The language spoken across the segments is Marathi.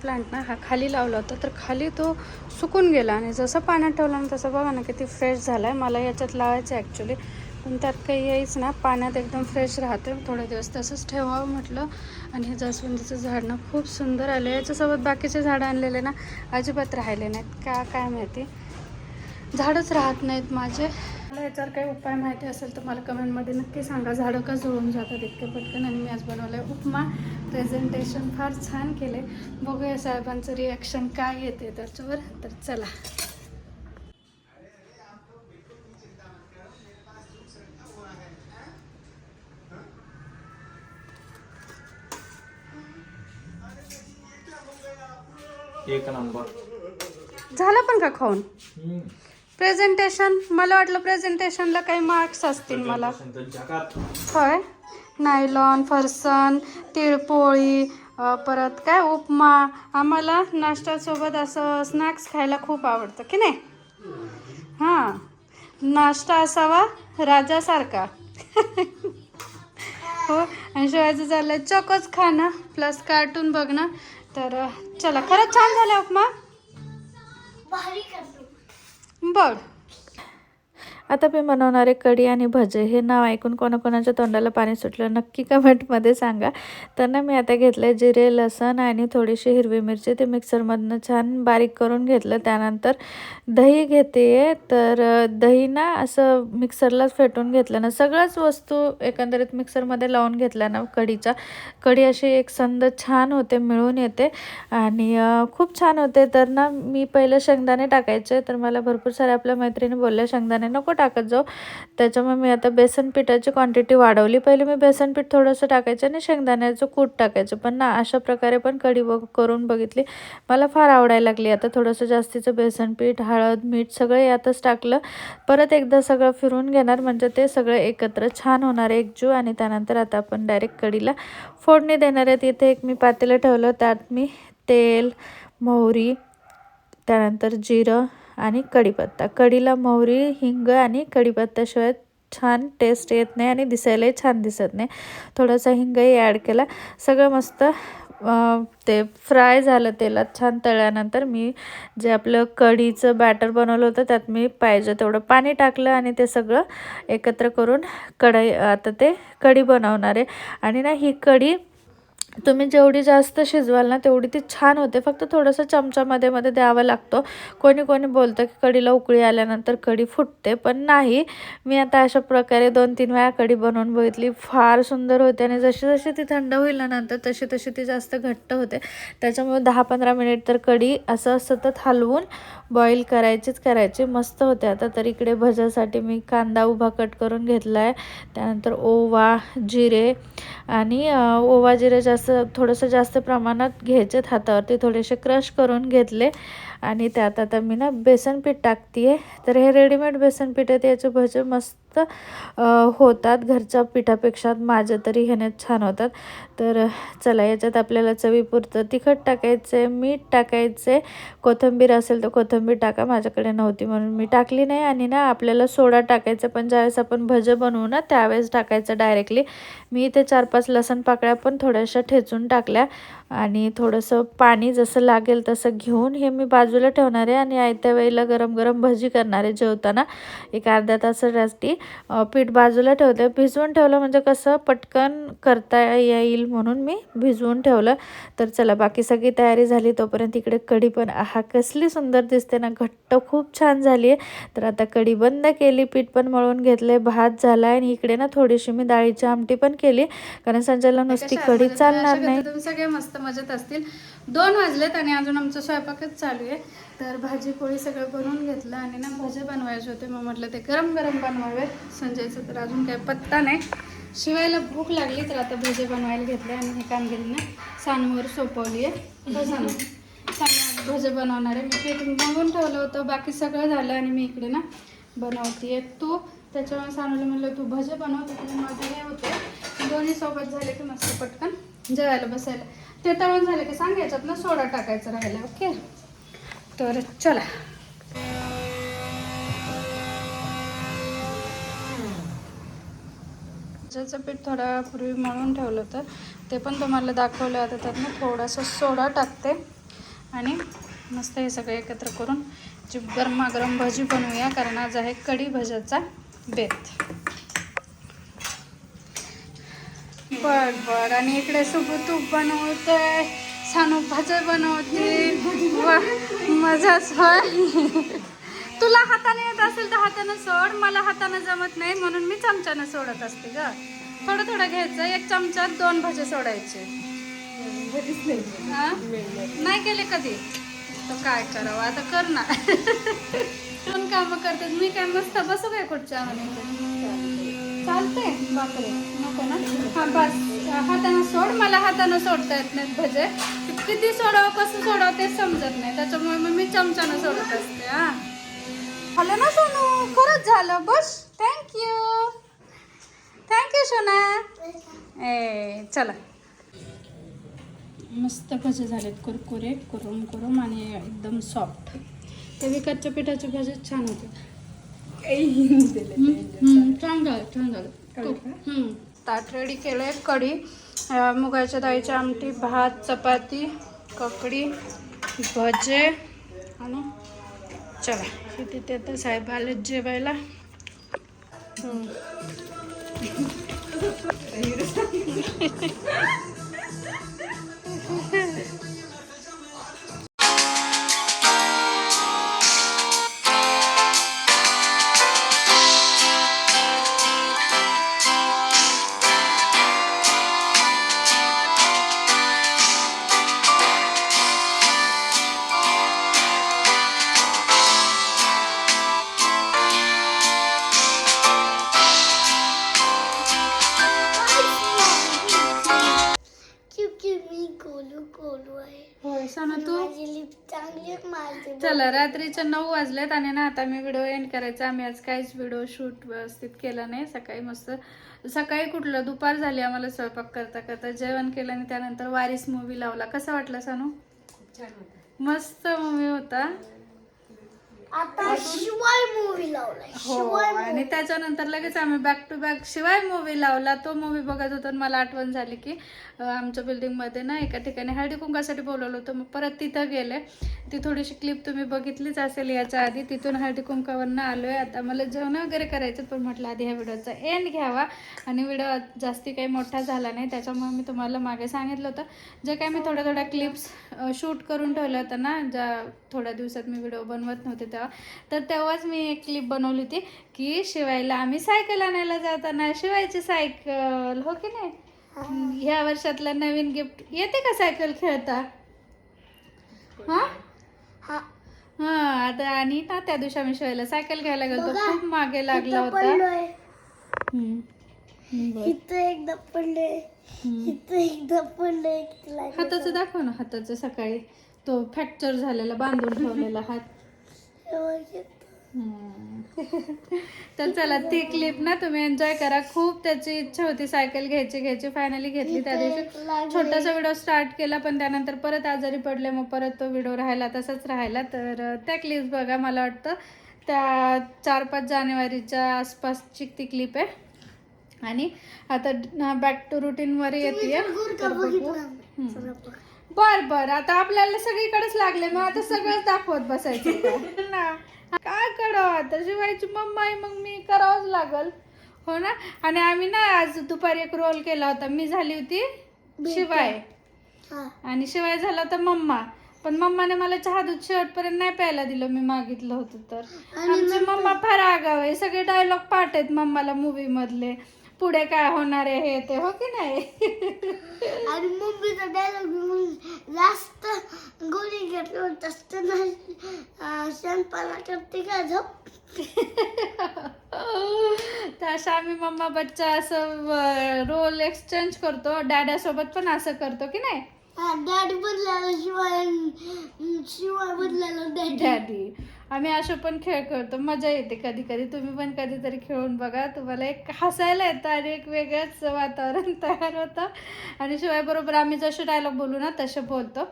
प्लांट ना हा खाली लावला होता, तर खाली तो सुकून गेला आणि जसं पाण्यात ठेवलं ना तसं बघा ना किती फ्रेश झाला आहे. मला याच्यात लावायचं आहे ॲक्च्युली, पण त्यात काही यायच ना, पाण्यात एकदम फ्रेश राहते. थोडे दिवस तसंच ठेवावं म्हटलं. आणि हे जास्वंदीचं झाड ना खूप सुंदर आलं. याच्यासोबत बाकीचे झाडं आणलेले ना अजिबात राहिले नाहीत का काय माहिती, झाडच राहत नाहीत माझे. मला याच्यावर काही उपाय माहिती असेल तर मला कमेंटमध्ये नक्की सांगा. झाडं का जुळून जातात इतके पटकन. आणि मी आज बनवलं आहे उपमा. प्रेझेंटेशन फार छान केले. बघूया साहेबांचं रिॲक्शन काय येते त्याच्यावर. तर चला. एक नंबर झालं पण का खाऊन प्रेझेंटेशन? मला वाटलं प्रेझेंटेशनला काही मार्क्स असतील मला. होय. नायलॉन, फरसन, तिळपोळी, परत काय उपमा. आम्हाला नाश्त्यासोबत असं स्नॅक्स खायला खूप आवडतं की नाही. हां, नाश्ता असावा राजासारखा. हो. आणि शिवायचं चाललंय चोकोच खाणं प्लस कार्टून बघणं. तर चला, खरंच छान झाला उपमा. बघ, आता मी बनवणारे कढी आणि भजे हे नाव ऐकून कोणाकोणाच्या तोंडाला पाणी सुटलं नक्की कमेंटमध्ये सांगा. तर ना मी आता घेतलं जिरे, लसण आणि थोडीशी हिरवी मिरची, ते मिक्सरमधनं छान बारीक करून घेतलं. त्यानंतर दही घेते. तर दही ना असं मिक्सरलाच फेटून घेतलं ना, सगळ्याच वस्तू एकंदरीत मिक्सरमध्ये लावून घेतल्या ना कढी अशी एक संद छान होते, मिळून येते आणि खूप छान होते. तर ना मी पहिलं शेंगदाणे टाकायचे, तर मला भरपूर साऱ्या आपल्या मैत्रिणी बोलल्या शेंगदाणे नको टाकत जाऊ. त्याच्यामुळे मी आता बेसन पिठाची क्वांटिटी वाढवली. पहिले मी बेसन पीठ थोडंसं टाकायचं आणि शेंगदाण्याचं कूट टाकायचं. पण ना अशा प्रकारे पण कढी करून बघितली, मला फार आवडायला लागली. आता थोडंसं जास्तीचं बेसन पीठ, हळद, मीठ सगळं यातच टाकलं. परत एकदा सगळं फिरून घेणार, म्हणजे ते सगळं एकत्र छान होणार एकजीव. आणि त्यानंतर आता आपण डायरेक्ट कढीला फोडणी देणार आहेत. इथे एक मी पातेलं ठेवलं, त्यात मी तेल, मोहरी, त्यानंतर जिरं आणि कढीपत्ता. कढीला मोहरी, हिंग आणि कढीपत्त्याशिवाय छान टेस्ट येत नाही आणि दिसायलाही छान दिसत नाही. थोडासा हिंगही ॲड केला. सगळं मस्त ते फ्राय झालं तेलात छान. तळल्यानंतर मी जे आपलं कढीचं बॅटर बनवलं होतं त्यात मी पाहिजे तेवढं पाणी टाकलं आणि ते सगळं एकत्र करून आता ते कढी बनवणार आहे. आणि ना ही कढी तुम्ही जेवढी जास्त शिजवाल ना तेवढी ती छान होते. फक्त थोडंसं चमचामध्ये मध्ये द्यावं लागतं. कोणी कोणी बोलतं की कढीला उकळी आल्यानंतर कढी फुटते, पण नाही. मी आता अशा प्रकारे 2-3 वेळा कढी बनवून बघितली, फार सुंदर होते. आणि जशी जशी ती थंड होईल ना नंतर तशी तशी ती जास्त घट्ट होते. त्याच्यामुळे 10-15 मिनिट तर कढी असं सतत हलवून बॉईल करायची मस्त होते. आता तर इकडे भज्यासाठी मी कांदा उभा कट करून घेतला आहे. त्यानंतर ओवा, जिरे आणि ओवा जिरे थोडंसं जास्त प्रमाणात घ्यायचेत. हातावरती थोडेसे क्रश करून घेतले आणि त्यात आता मी ना बेसन पीठ टाकते आहे. तर हे रेडीमेड बेसन पीठ आहे, याचे भजे मस्त होतात घरच्या पिठापेक्षा. माझ्या तरी ह्याने छान होतात. तर चला, याच्यात आपल्याला चवीपुरतं तिखट टाकायचं, मीठ टाकायचे, कोथिंबीर असेल तर कोथिंबीर टाका. माझ्याकडे नव्हती म्हणून मी टाकली नाही. आणि ना आपल्याला सोडा टाकायचं, पण ज्यावेळेस आपण भजे बनवू ना त्यावेळेस टाकायचं डायरेक्टली. मी इथे 4-5 लसण पाकळ्या पण थोड्याशा ठेचून टाकल्या. आणि थोडंसं पाणी जसं लागेल तसं घेऊन हे मी बाजूला ठेवणार आहे. आणि आयत्या वेळेला गरम गरम भजी करणार आहे जेवताना. एक अर्ध्या तासासाठी पीठ बाजूला ठेवते. भिजवून ठेवलं म्हणजे कसं पटकन करता येईल म्हणून मी भिजवून ठेवलं. तर चला, बाकी सगळी तयारी झाली तोपर्यंत इकडे कढी पण कसली सुंदर दिसते ना, घट्ट खूप छान झाली आहे. तर आता कढी बंद केली, पीठ पण मळून घेतले, भात झाला. आणि इकडे ना थोडीशी मी डाळीची आमटी पण केली, कारण संजयला नुसती कढी चालणार नाही. तुम्ही सगळे मस्त मजेत असतील. 2 वाजलेत आणि अजून आमचं स्वयंपाकच चालू आहे. तर भाजी पोळी सगळं बनवून घेतलं आणि ना भजे बनवायचे होते. मग म्हटलं ते गरम गरम बनवावे. संजयचं तर अजून काही पत्ता नाही. शिवायला भूक लागली तर आता भजे बनवायला घेतले. आणि हे कामगिरीनं सानूवर सोपवली आहे. सानू भजे बनवणार आहे. मी पीठ मळून ठेवलं होतं, बाकी सगळं झालं आणि मी इकडे ना बनवते आहे तूप. त्याच्यामुळे सानूला म्हणलं तू भजे बनव, तर माझे हे होते दोन्ही सोबत झाले की मस्त पटकन जेवायला बसायला. ते तळून झाले की सांग, याच्यात ना सोडा टाकायचा राहिला. ओके, तर चला. भज्याचं पीठ थोड्या वेळापूर्वी मळून ठेवलं होतं, ते पण तुम्हाला दाखवलं. आता त्यात ना थोडासा सोडा टाकते. आणि मस्त हे सगळं एकत्र करून जी गरमागरम भजी बनवूया, कारण आज आहे कढी भज्याचा बेत. बर. आणि इकडे सुबू तूप बनवते, सानू भजे बनवते. वा, मजाच होय. तुला हाताने येत असेल तर हाताने सोड, मला हाताने जमत नाही म्हणून मी चमच्याने सोडत असते ग. थोडं थोडं घ्यायचं, एक चमच्यात 2 भजे सोडायचे. नाही केले कधी तर काय करावं आता, कर ना. कोण काम करते, मी काय मस्त बसू काय कुठच्या चालते बापरे, नको ना. हा बस, हाताने सोड, मला हाताने सोडता येत नाहीत भजे. किती सोडावं कसं सोडावं ते समजत नाही, त्याच्यामुळे मग मी चमच्याने सोडत असते. हा झालं ना सोनू, खरंच झालं. बस, थँक्यू सोना. चला, मस्त भजे झालेत, कुरकुरे कुरम आणि एकदम सॉफ्ट. ते विकतच्या पिठाचे भजे छान होते. छान झालं. ताट रेडी केलंय. कढी, मुगाच्या डाळीची आमटी, भात, चपाती, ककडी, भजे आणि चला तिथे आता साहेब आले जेवायला. होय सोना, तू चला. रात्रीच्या 9 वाजलेत आणि ना आता मी व्हिडिओ एंड करायचा. आम्ही आज काहीच व्हिडिओ शूट व्यवस्थित केला नाही. सकाळी कुठलं, दुपार झाली आम्हाला स्वयंपाक करता करता. जेवण केलं आणि त्यानंतर वारीस मूवी लावला. कसा वाटला सानू? मस्त मूवी होता. आता शिवाय मूवी लावलाय. हो, आणि त्याच्यानंतर लगेच आम्ही बॅक टू बॅक शिवाय मूवी लावला. तो मूवी बघत होतो. मला आठवण झाली की आमच्या बिल्डिंगमध्ये ना एका ठिकाणी हळदी कुंकासाठी बोलवलं होतं. मग परत तिथं गेले. ती थोडीशी क्लिप तुम्ही बघितलीच असेल याच्या आधी. तिथून हळदी कुंकावरनं आलोय. आता मला जेवण वगैरे करायचं, पण म्हटलं आधी ह्या व्हिडिओचा एंड घ्यावा. आणि व्हिडिओ जास्ती काही मोठा झाला नाही, त्याच्यामुळे मी तुम्हाला मागे सांगितलं होतं जे काय मी थोड्या क्लिप्स शूट करून ठेवलं होतं ना, ज्या थोड्या दिवसात मी व्हिडिओ बनवत नव्हते तेव्हाच मी एक क्लिप बनवली होती की शिवायला आम्ही सायकल आणायला जाताना शिवायची सायकल, हो की नाही. ह्या वर्षातलं नवीन गिफ्ट. येते का सायकल खेळता? हा आता. आणि ना त्या दिवशी आम्ही शिवायला सायकल घ्यायला गेलो, खूप मागे लागला होता. इथं एकदा पडले, इथं एकदा पडले. हाताचं दाखव ना, हाताचं सकाळी तो फ्रॅक्चर झालेला, बांधून ठेवलेला हात. तर चला, ती क्लिप ना तुम्ही एन्जॉय करा. खूप त्याची इच्छा होती सायकल घ्यायची, फायनली घेतली. त्या दिवशी छोटासा व्हिडिओ स्टार्ट केला, पण त्यानंतर परत आजारी पडले, मग परत तो व्हिडिओ तसाच राहिला. तर त्या क्लिप्स बघा. मला वाटतं त्या 4-5 जानेवारीच्या आसपासची ती क्लिप आहे. आणि आता बॅक टू रुटीनवर येते. बर आता आपल्याला सगळीकडेच लागले, मग आता सगळंच दाखवत बसायचं ना. काय करावं आता, शिवायची मम्मा आहे मग मी करावंच लागल, हो ना. आणि आम्ही ना आज दुपारी एक रोल केला होता. मी झाली होती शिवाय आणि शिवाय झाला होता मम्मा. पण मम्माने मला चहा दूध शेवटपर्यंत नाही प्यायला दिलं, मी मागितलं होतं तर. आमची मम्मा फार आगाव आहे. सगळे डायलॉग पाठ आहेत मम्माला मूवी मधले, पुढे काय होणार आहे हे ते, हो की नाही. आणि मम्मीचा डायलॉग जास्त गोळी घेतलं जास्त शहाणपणा करते का झोप. तर अशा आम्ही मम्मा बच्चा असं रोल एक्सचेंज करतो. डॅडासोबत पण असं करतो की नाही. डॅडी बदलायला शिवाय बदलायला डॅडी. आम्ही असं पण खेळ करतो, मजा येते कधी कधी. तुम्ही पण कधीतरी खेळून बघा, तुम्हाला एक हसायला येतं आणि एक वेगळंच वातावरण तयार होतं. आणि शिवाय बरोबर आम्ही जसे डायलॉग बोलू ना तसे बोलतो.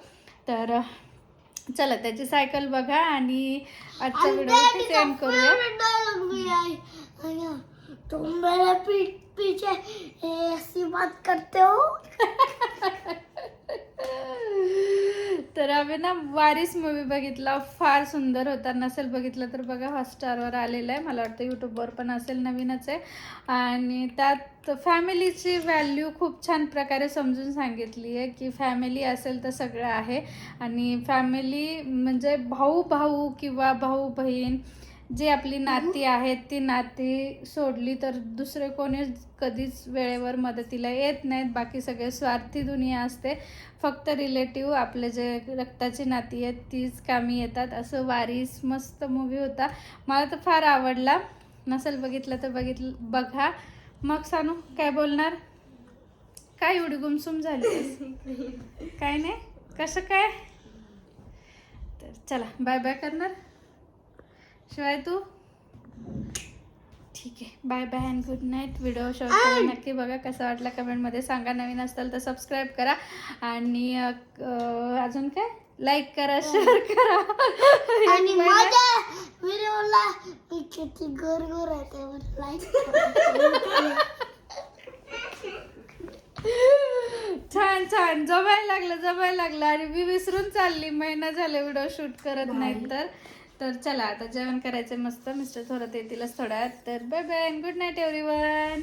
तर चला, त्याची सायकल बघा आणि आजचा व्हिडिओ सेंड करूया. तुम मेरे पीछे ऐसी बात करते हो. तर आम्ही ना वारीस मूवी बघितला, फार सुंदर होता. नसेल बघितलं तर बघा, हॉटस्टारवर आलेला आहे, मला वाटतं यूट्यूबवर पण असेल, नवीनच आहे. आणि त्यात फॅमिलीची व्हॅल्यू खूप छान प्रकारे समजून सांगितली आहे की फॅमिली असेल तर सगळं आहे. आणि फॅमिली म्हणजे भाऊ भाऊ किंवा भाऊ बहीण जी आपली नाती आहेत, ती नाती सोडली तर दुसरे कोणी कधीच वेळेवर मदतीला येत नाहीत. बाकी सगळे स्वार्थी दुनिया असते. फक्त रिलेटिव्ह आपले जे रक्ताची नाती आहेत तीच कामी येतात. असं वारीस मस्त मूवी होता, मला तर फार आवडला. नसेल बघितलं तर बघा. मग सानू काय बोलणार? काय एवढी गुमसुम झाली? काय नाही, कसं काय? तर चला, बाय बाय करणार शिवाय तू? ठीक आहे, bye bye and good night. Video short नक्की बघा, कसा वाटला कमेंटमध्ये सांगा. नवीन असाल तर सबस्क्राईब करा आणि अजून काय, लाईक करा, शेअर करा. आणि माझ्या व्हिडिओला मी किती गोर आहे त्यावर लाईक छान छान, जमायला लागलं. आणि मी विसरून चालली, महिना झाले व्हिडिओ शूट करत नाही. तर चला आता जेवण करायचं मस्त. मिस्टर थोडं येतीलच थोड्या. तर bye bye and good night everyone.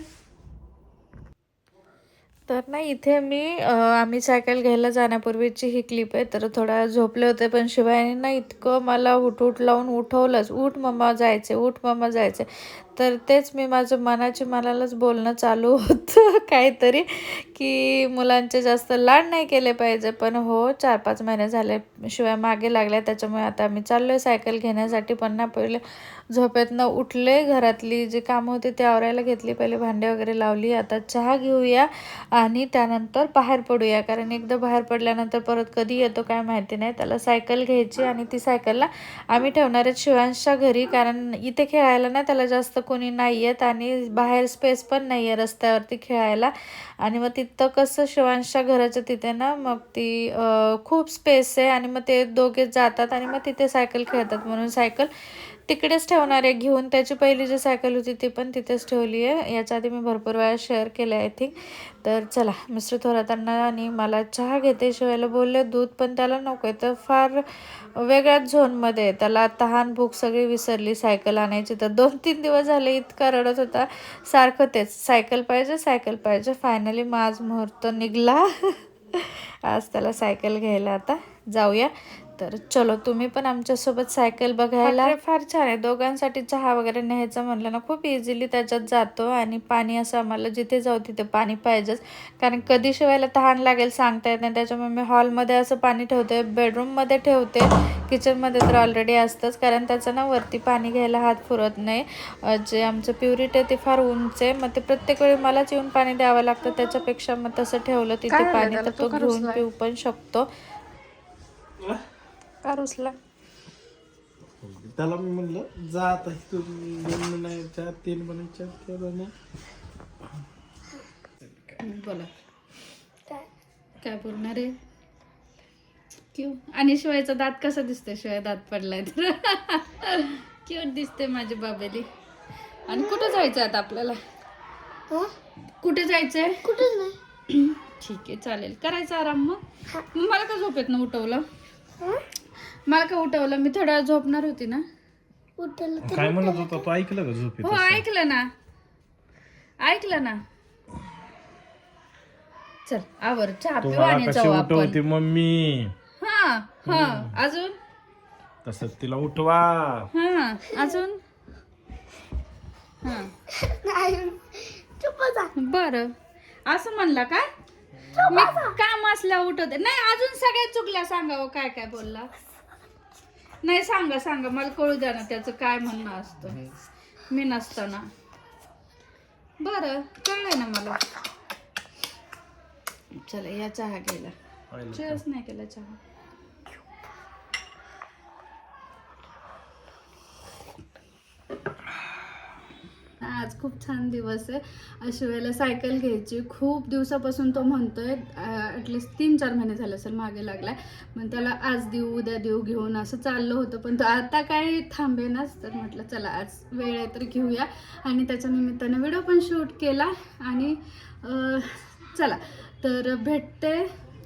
तर ना इथे मी आम्ही सायकल घ्यायला जाण्यापूर्वीची ही क्लिप आहे. तर थोडा झोपले होते, पण शिवायने ना इतकं मला उठ लावून उठवलंच, उठ मम्मा जायचे. तर तेच मी माझं मनालाच बोलणं चालू होतं काहीतरी, की मुलांचे जास्त लाड नाही केले पाहिजे. पण हो, 4-5 महिने झाले शिवाय मागे लागल्या, त्याच्यामुळे आता आम्ही चाललो आहे सायकल घेण्यासाठी. पण ना पहिले झोपेतनं उठले, घरातली जी कामं होती ते आवरायला घेतली, पहिले भांडे वगैरे लावली. आता चहा घेऊया आणि त्यानंतर बाहेर पडूया, कारण एकदा बाहेर पडल्यानंतर परत कधी येतो काय माहिती नाही. त्याला सायकल घ्यायची आणि ती सायकलला आम्ही ठेवणार आहेत शिवांशच्या घरी, कारण इथे खेळायला ना त्याला जास्त कोणी नाही आहेत आणि बाहेर स्पेस पण नाही आहे रस्त्यावरती खेळायला. आणि मग तिथं कसं शिवांशच्या घराच्या तिथे ना मग ती खूप स्पेस आहे आणि मग ते दोघे जातात आणि मग तिथे सायकल खेळतात. म्हणून सायकल तिकडेच ठेवणार आहे घेऊन. त्याची पहिली जी सायकल होती ती पण तिथेच ठेवली आहे. याच्या आधी मी भरपूर वेळा शेअर केलं आय थिंक. तर चला, मिस्टर थोरातांना आणि मला चहा घेते. शिवायला बोलले दूध, पण त्याला नको आहे, तर फार वेगळ्याच झोनमध्ये आहे. त्याला तहान भूक सगळी विसरली सायकल आणायची. तर 2-3 दिवस झाले इतका रडत होता, सारखं तेच सायकल पाहिजे. फायनली मग आज मुहूर्त निघला. आज त्याला सायकल घ्यायला आता जाऊया. तर चलो, तुम्ही पण आमच्यासोबत सायकल बघायला. फार छान आहे. दोघांसाठी चहा वगैरे न्यायचं म्हणलं ना खूप इझिली त्याच्यात जातो. आणि पाणी असं आम्हाला जिथे जाऊ तिथे पाणी पाहिजेच, कारण कधी शिवायला तहान लागेल सांगता येत नाही. त्याच्यामुळे मी हॉलमध्ये असं पाणी ठेवते, बेडरूममध्ये ठेवते, किचनमध्ये तर ऑलरेडी असतंच, कारण त्याचं ना वरती पाणी घ्यायला हात पुरत नाही. जे आमचं प्युरिट आहे ते फार उंच आहे, मग ते प्रत्येक वेळी मलाच येऊन पाणी द्यावं लागतं. त्याच्यापेक्षा मग तसं ठेवलं तिथे पाणी तर तो घेऊन पिऊ पण शकतो. का रुसला? त्याला मी म्हणलं जा आता, तू 2 महिन्याच्या 3 महिन्याच्या बोला, काय बोलणार आहे? क्यू? आणि शिवायचा दात कसा दिसतोय? शिवाय दात पडलाय तर क्यूट दिसते माझी बाबेली. आणि कुठं जायचं आता आपल्याला? कुठे जायचंय? कुठेच नाही. ठीक आहे, चालेल, करायचा आराम. मग मला का झोपेत ना उठवलं? मला का उठवलं? मी थोड्या वेळ झोपणार होती ना. उठलं काय म्हणत होता तू? ऐकलं का झोपेत? हो, ऐकलं ना. चल आवर, चहा पिऊ तुम्हाला आणि कशी जाऊ आपण. उठवते मम्मी? हा अजून? तसं तिला उठवा. हा अजून? हा बरं, असं म्हणला काय? मी काम असल्या उठवते नाही. अजून सगळ्या चुकल्या, सांगावं काय काय बोलला नाही. सांगा मला कळू द्या ना त्याचं काय म्हणणं असतं मी नसताना. बरं, कळलंय ना मला. चला या चहा घ्यायला. चेअर्स नाही केला चहा. आज खूप छान दिवस आहे. अशा वेळेला सायकल घ्यायची, खूप दिवसापासून तो म्हणतोय. ॲटलिस्ट 3-4 महिने झाले असेल मागे लागलाय. मग त्याला आज देऊ उद्या देऊ घेऊन असं चाललं होतं, पण तो आता काही थांबेनाच. तर म्हटलं चला आज वेळ आहे तर घेऊया. आणि त्याच्या निमित्ताने व्हिडिओ पण शूट केला. आणि चला तर भेटते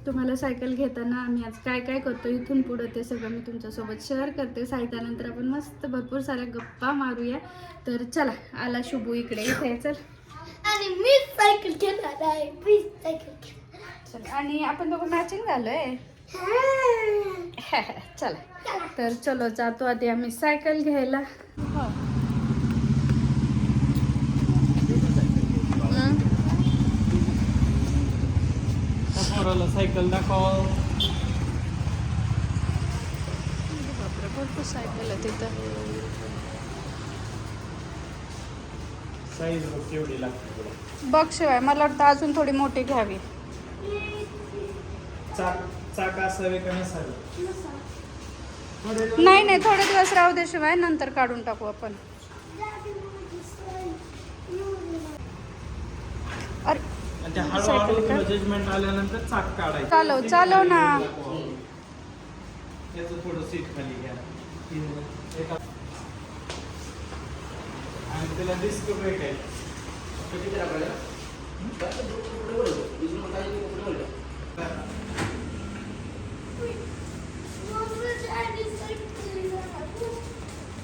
तुम्हाला सायकल घेताना आम्ही आज काय काय करतो इथून पुढं ते सगळं मी तुमच्यासोबत शेअर करते. सायकलनंतर आपण मस्त भरपूर साऱ्या गप्पा मारूया. तर चला, आला शुभू इकडे. इथे चल. आणि मी सायकल घेणार आहे. मी सायकल घेणार. चल, आणि आपण दोघं मॅचिंग झालोय. चला, तर चलो जातो आधी आम्ही सायकल घ्यायला. पोराला सायकल दाखव. बापरे, भरपूर सायकल आहे तिथं. साईज बघ केवढी लागते तुला. बघ शिवाय मला वाटतं अजून थोडी मोठी घ्यावी. चाक असावे का नसावे. नाही नाही, थोडे दिवस राहू दे शिवाय, नंतर काढून टाकू आपण. अरे आणि ते हळूहळू तुला जजमेंट आल्यानंतर चाक काढायचं. चालव ना. त्याचं थोडं सीट खाली घ्या. आणि त्याला डिस्क ब्रेक आहे.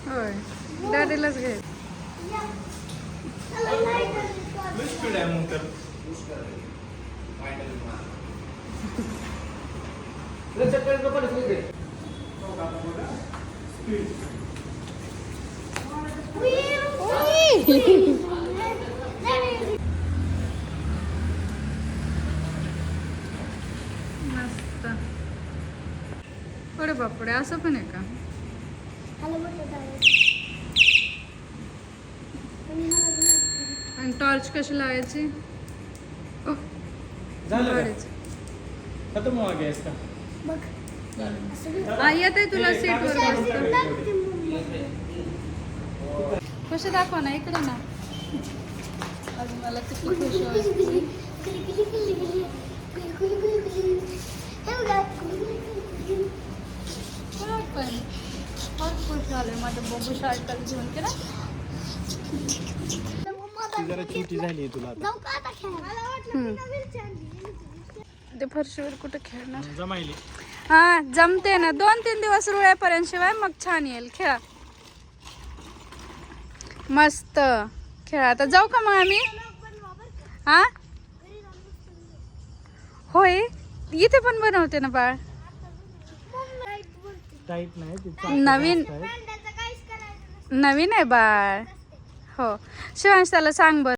होय, डॅडीलाच घे. स्पीड आहे मग तर. मस्त. अरे बापडे, असं पण आहे का? आणि टॉर्च कशी लावायची? ओह, झालं का? गाडीच. खतम व्हा गॅस का. येत आहे तुला सीटवर बसतं. कशी दाखव ना, इकडे ना. आज मला किती खुशी वाटते. पण फार खुश झाले माझं बघू सायकल घेऊन की ना. ती जरा छोटी झाली आहे तुला आता. ते फरशीवर कुठे खेळणार? जमायली. हा, जमते ना. 2-3 दिवस रुळ्यापर्यंत शिवाय मग छान येईल. खेळा मस्त, खेळा. आता जाऊ का मग आम्ही? हा, होय, इथे पण बनवते ना बाळ. टाईट नाही ती. नवीन नवीन आहे बाळ. हो, शिवांश त्याला सांग बरं.